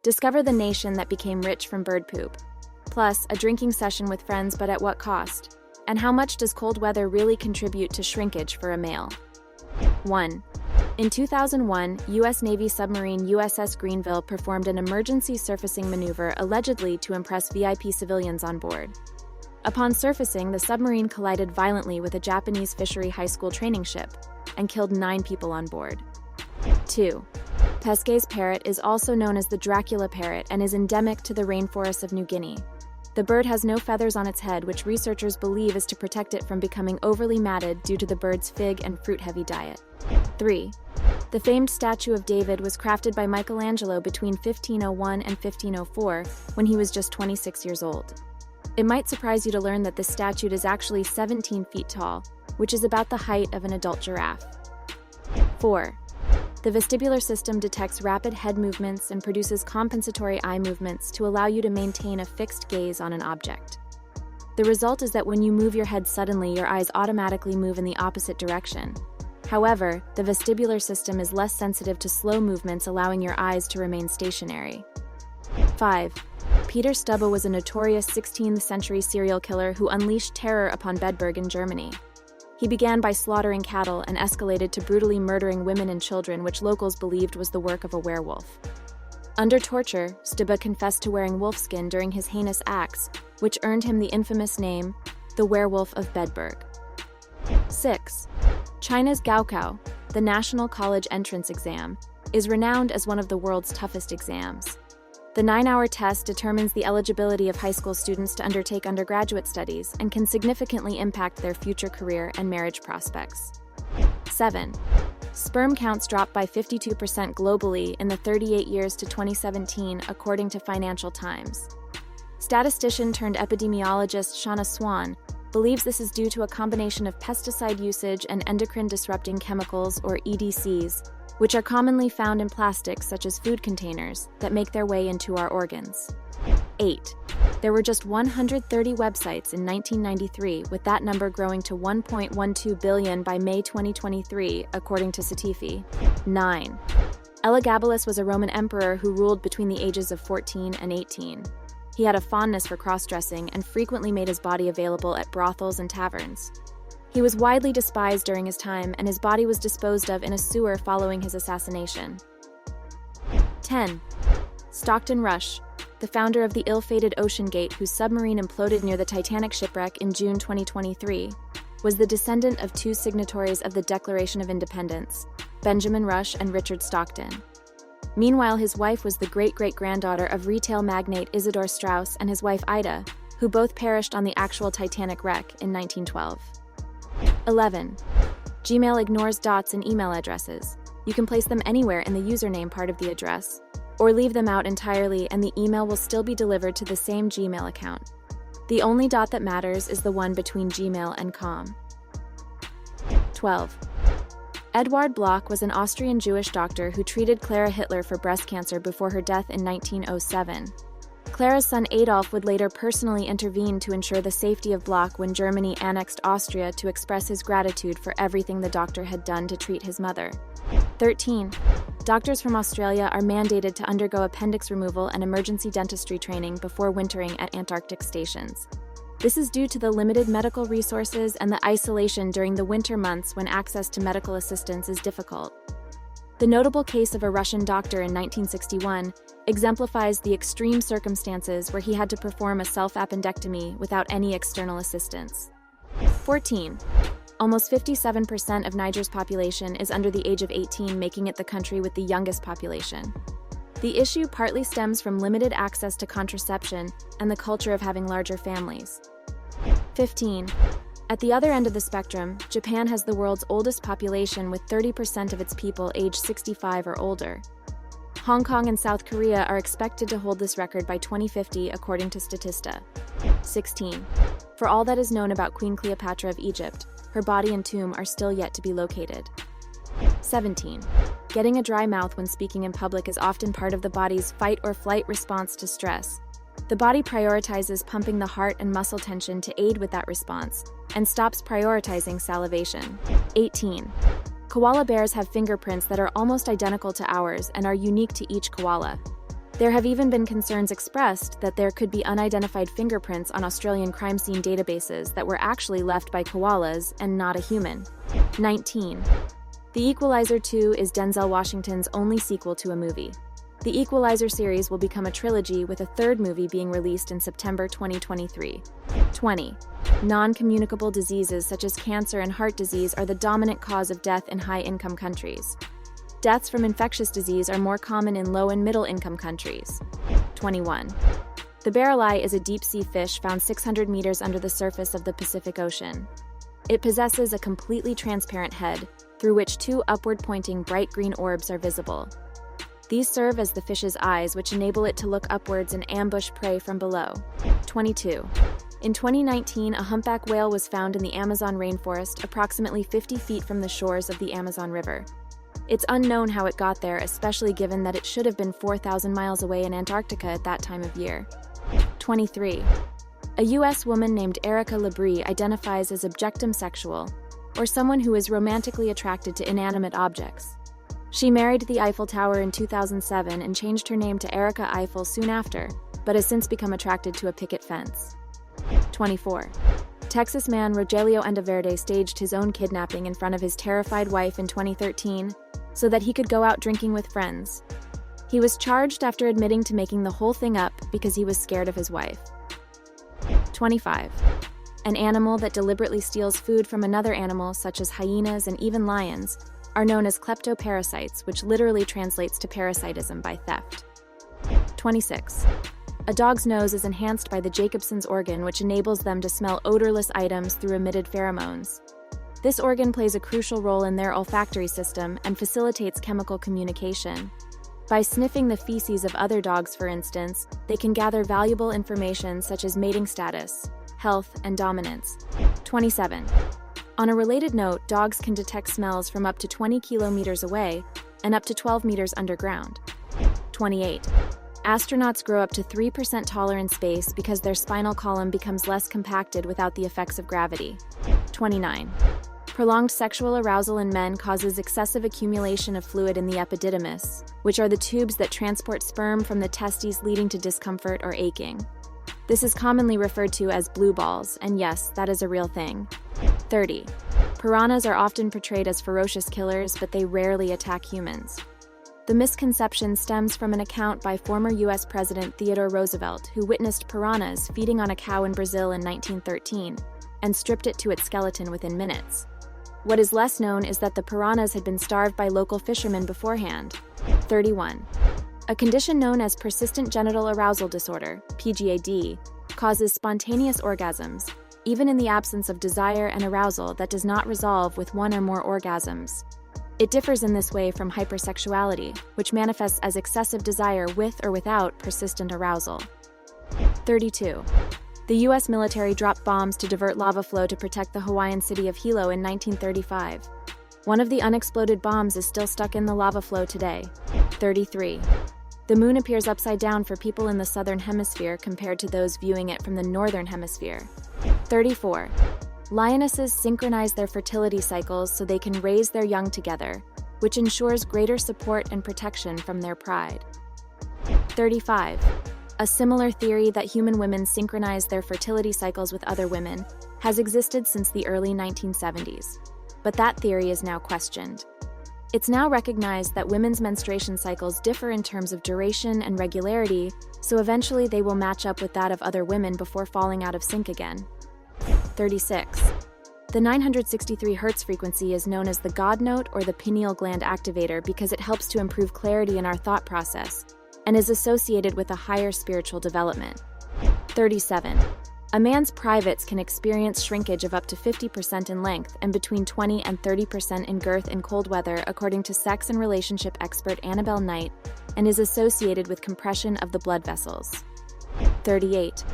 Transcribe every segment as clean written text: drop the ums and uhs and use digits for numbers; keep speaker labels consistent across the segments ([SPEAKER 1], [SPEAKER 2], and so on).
[SPEAKER 1] Discover the nation that became rich from bird poop. Plus, a drinking session with friends, but at what cost? And how much does cold weather really contribute to shrinkage for a male? 1. In 2001, U.S. Navy submarine USS Greenville performed an emergency surfacing maneuver allegedly to impress VIP civilians on board. Upon surfacing, the submarine collided violently with a Japanese fishery high school training ship and killed 9 people on board. 2. Pesquet's parrot is also known as the Dracula parrot and is endemic to the rainforests of New Guinea. The bird has no feathers on its head, which researchers believe is to protect it from becoming overly matted due to the bird's fig and fruit-heavy diet. 3. The famed statue of David was crafted by Michelangelo between 1501 and 1504, when he was just 26 years old. It might surprise you to learn that this statue is actually 17 feet tall, which is about the height of an adult giraffe. 4. The vestibular system detects rapid head movements and produces compensatory eye movements to allow you to maintain a fixed gaze on an object. The result is that when you move your head suddenly, your eyes automatically move in the opposite direction. However, the vestibular system is less sensitive to slow movements, allowing your eyes to remain stationary. 5. Peter Stubbe was a notorious 16th century serial killer who unleashed terror upon Bedburg in Germany. He began by slaughtering cattle and escalated to brutally murdering women and children, which locals believed was the work of a werewolf. Under torture, Stubbe confessed to wearing wolfskin during his heinous acts, which earned him the infamous name, the Werewolf of Bedburg. 6. China's Gaokao, the National College Entrance Exam, is renowned as one of the world's toughest exams. The 9-hour test determines the eligibility of high school students to undertake undergraduate studies and can significantly impact their future career and marriage prospects. 7. Sperm counts dropped by 52% globally in the 38 years to 2017, according to Financial Times. Statistician turned epidemiologist Shauna Swan believes this is due to a combination of pesticide usage and endocrine-disrupting chemicals, or EDCs, which are commonly found in plastics such as food containers that make their way into our organs. 8. There were just 130 websites in 1993, with that number growing to 1.12 billion by May 2023, according to Satifi. 9. Elagabalus was a Roman emperor who ruled between the ages of 14 and 18. He had a fondness for cross-dressing and frequently made his body available at brothels and taverns. He was widely despised during his time, and his body was disposed of in a sewer following his assassination. 10. Stockton Rush, the founder of the ill-fated Ocean Gate, whose submarine imploded near the Titanic shipwreck in June 2023, was the descendant of 2 signatories of the Declaration of Independence, Benjamin Rush and Richard Stockton. Meanwhile, his wife was the great-great-granddaughter of retail magnate Isidor Straus and his wife Ida, who both perished on the actual Titanic wreck in 1912. 11. Gmail ignores dots in email addresses. You can place them anywhere in the username part of the address, or leave them out entirely and the email will still be delivered to the same Gmail account. The only dot that matters is the one between Gmail and com. 12. Eduard Bloch was an Austrian Jewish doctor who treated Clara Hitler for breast cancer before her death in 1907. Clara's son Adolf would later personally intervene to ensure the safety of Bloch when Germany annexed Austria, to express his gratitude for everything the doctor had done to treat his mother. 13. Doctors from Australia are mandated to undergo appendix removal and emergency dentistry training before wintering at Antarctic stations. This is due to the limited medical resources and the isolation during the winter months when access to medical assistance is difficult. The notable case of a Russian doctor in 1961 exemplifies the extreme circumstances where he had to perform a self-appendectomy without any external assistance. 14. Almost 57% of Niger's population is under the age of 18, making it the country with the youngest population. The issue partly stems from limited access to contraception and the culture of having larger families. 15. At the other end of the spectrum, Japan has the world's oldest population with 30% of its people aged 65 or older. Hong Kong and South Korea are expected to hold this record by 2050, according to Statista. 16. For all that is known about Queen Cleopatra of Egypt, her body and tomb are still yet to be located. 17. Getting a dry mouth when speaking in public is often part of the body's fight or flight response to stress. The body prioritizes pumping the heart and muscle tension to aid with that response, and stops prioritizing salivation. 18. Koala bears have fingerprints that are almost identical to ours and are unique to each koala. There have even been concerns expressed that there could be unidentified fingerprints on Australian crime scene databases that were actually left by koalas and not a human. 19. The Equalizer 2 is Denzel Washington's only sequel to a movie. The Equalizer series will become a trilogy, with a third movie being released in September 2023. 20. Non-communicable diseases such as cancer and heart disease are the dominant cause of death in high-income countries. Deaths from infectious disease are more common in low- and middle-income countries. 21. The barrel eye is a deep-sea fish found 600 meters under the surface of the Pacific Ocean. It possesses a completely transparent head, through which two upward-pointing bright green orbs are visible. These serve as the fish's eyes, which enable it to look upwards and ambush prey from below. 22. In 2019, a humpback whale was found in the Amazon rainforest, approximately 50 feet from the shores of the Amazon River. It's unknown how it got there, especially given that it should have been 4,000 miles away in Antarctica at that time of year. 23. A U.S. woman named Erica Labrie identifies as objectum-sexual, or someone who is romantically attracted to inanimate objects. She married the Eiffel Tower in 2007 and changed her name to Erica Eiffel soon after, but has since become attracted to a picket fence. 24. Texas man Rogelio Endaverde staged his own kidnapping in front of his terrified wife in 2013 so that he could go out drinking with friends. He was charged after admitting to making the whole thing up because he was scared of his wife. 25. An animal that deliberately steals food from another animal, such as hyenas and even lions, are known as kleptoparasites, which literally translates to parasitism by theft. 26. A dog's nose is enhanced by the Jacobson's organ, which enables them to smell odorless items through emitted pheromones. This organ plays a crucial role in their olfactory system and facilitates chemical communication. By sniffing the feces of other dogs, for instance, they can gather valuable information such as mating status, health, and dominance. 27. On a related note, dogs can detect smells from up to 20 kilometers away and up to 12 meters underground. 28. Astronauts grow up to 3% taller in space because their spinal column becomes less compacted without the effects of gravity. 29. Prolonged sexual arousal in men causes excessive accumulation of fluid in the epididymis, which are the tubes that transport sperm from the testes, leading to discomfort or aching. This is commonly referred to as blue balls, and yes, that is a real thing. 30. Piranhas are often portrayed as ferocious killers, but they rarely attack humans. The misconception stems from an account by former U.S. President Theodore Roosevelt, who witnessed piranhas feeding on a cow in Brazil in 1913 and stripped it to its skeleton within minutes. What is less known is that the piranhas had been starved by local fishermen beforehand. 31. A condition known as persistent genital arousal disorder, PGAD, causes spontaneous orgasms, even in the absence of desire and arousal that does not resolve with one or more orgasms. It differs in this way from hypersexuality, which manifests as excessive desire with or without persistent arousal. 32. The U.S. military dropped bombs to divert lava flow to protect the Hawaiian city of Hilo in 1935. One of the unexploded bombs is still stuck in the lava flow today. 33. The moon appears upside down for people in the southern hemisphere compared to those viewing it from the northern hemisphere. 34. Lionesses synchronize their fertility cycles so they can raise their young together, which ensures greater support and protection from their pride. 35. A similar theory that human women synchronize their fertility cycles with other women has existed since the early 1970s, but that theory is now questioned. It's now recognized that women's menstruation cycles differ in terms of duration and regularity, so eventually they will match up with that of other women before falling out of sync again. 36. The 963 Hz frequency is known as the God note or the pineal gland activator because it helps to improve clarity in our thought process and is associated with a higher spiritual development. 37. A man's privates can experience shrinkage of up to 50% in length and between 20 and 30% in girth in cold weather, according to sex and relationship expert Annabelle Knight, and is associated with compression of the blood vessels. 38.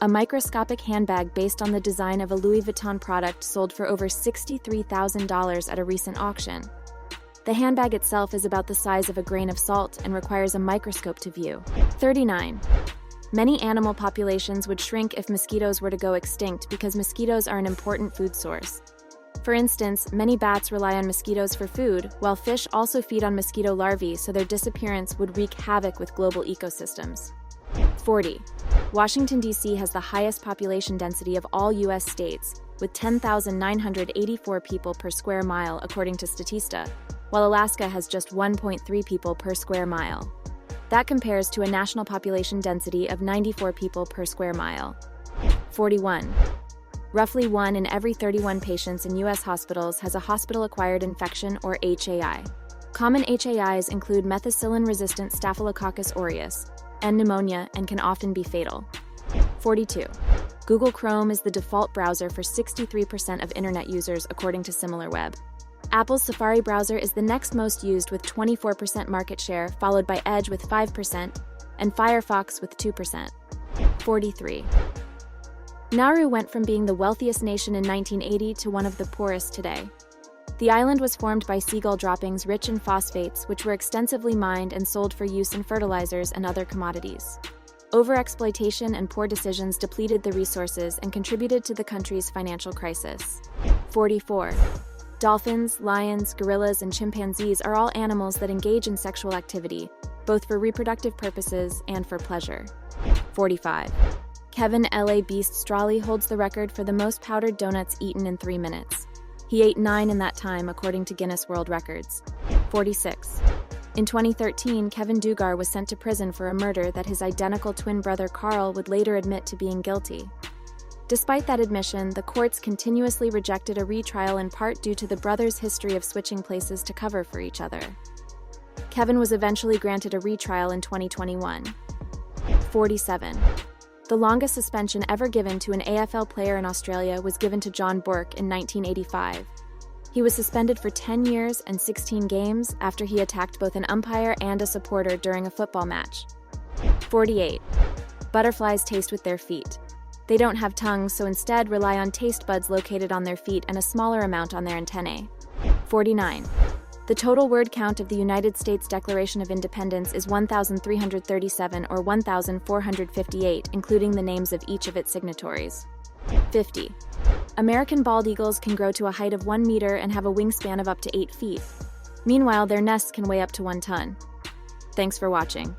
[SPEAKER 1] A microscopic handbag based on the design of a Louis Vuitton product sold for over $63,000 at a recent auction. The handbag itself is about the size of a grain of salt and requires a microscope to view. 39. Many animal populations would shrink if mosquitoes were to go extinct because mosquitoes are an important food source. For instance, many bats rely on mosquitoes for food, while fish also feed on mosquito larvae, so their disappearance would wreak havoc with global ecosystems. 40. Washington, D.C. has the highest population density of all U.S. states, with 10,984 people per square mile, according to Statista, while Alaska has just 1.3 people per square mile. That compares to a national population density of 94 people per square mile. 41. Roughly 1 in every 31 patients in U.S. hospitals has a hospital-acquired infection, or HAI. Common HAIs include methicillin-resistant Staphylococcus aureus and pneumonia, and can often be fatal. 42. Google Chrome is the default browser for 63% of internet users, according to SimilarWeb. Apple's Safari browser is the next most used with 24% market share, followed by Edge with 5% and Firefox with 2%. 43. Nauru went from being the wealthiest nation in 1980 to one of the poorest today. The island was formed by seagull droppings rich in phosphates, which were extensively mined and sold for use in fertilizers and other commodities. Overexploitation and poor decisions depleted the resources and contributed to the country's financial crisis. 44. Dolphins, lions, gorillas, and chimpanzees are all animals that engage in sexual activity, both for reproductive purposes and for pleasure. 45. Kevin L.A. Beast Strawley holds the record for the most powdered donuts eaten in 3 minutes. He ate 9 in that time, according to Guinness World Records. 46. In 2013, Kevin Dugar was sent to prison for a murder that his identical twin brother Carl would later admit to being guilty. Despite that admission, the courts continuously rejected a retrial, in part due to the brothers' history of switching places to cover for each other. Kevin was eventually granted a retrial in 2021. 47. The longest suspension ever given to an AFL player in Australia was given to John Bourke in 1985. He was suspended for 10 years and 16 games after he attacked both an umpire and a supporter during a football match. 48. Butterflies taste with their feet. They don't have tongues, so instead rely on taste buds located on their feet and a smaller amount on their antennae. 49. The total word count of the United States Declaration of Independence is 1,337 or 1,458, including the names of each of its signatories. 50. American bald eagles can grow to a height of 1 meter and have a wingspan of up to 8 feet. Meanwhile, their nests can weigh up to 1 ton. Thanks for watching.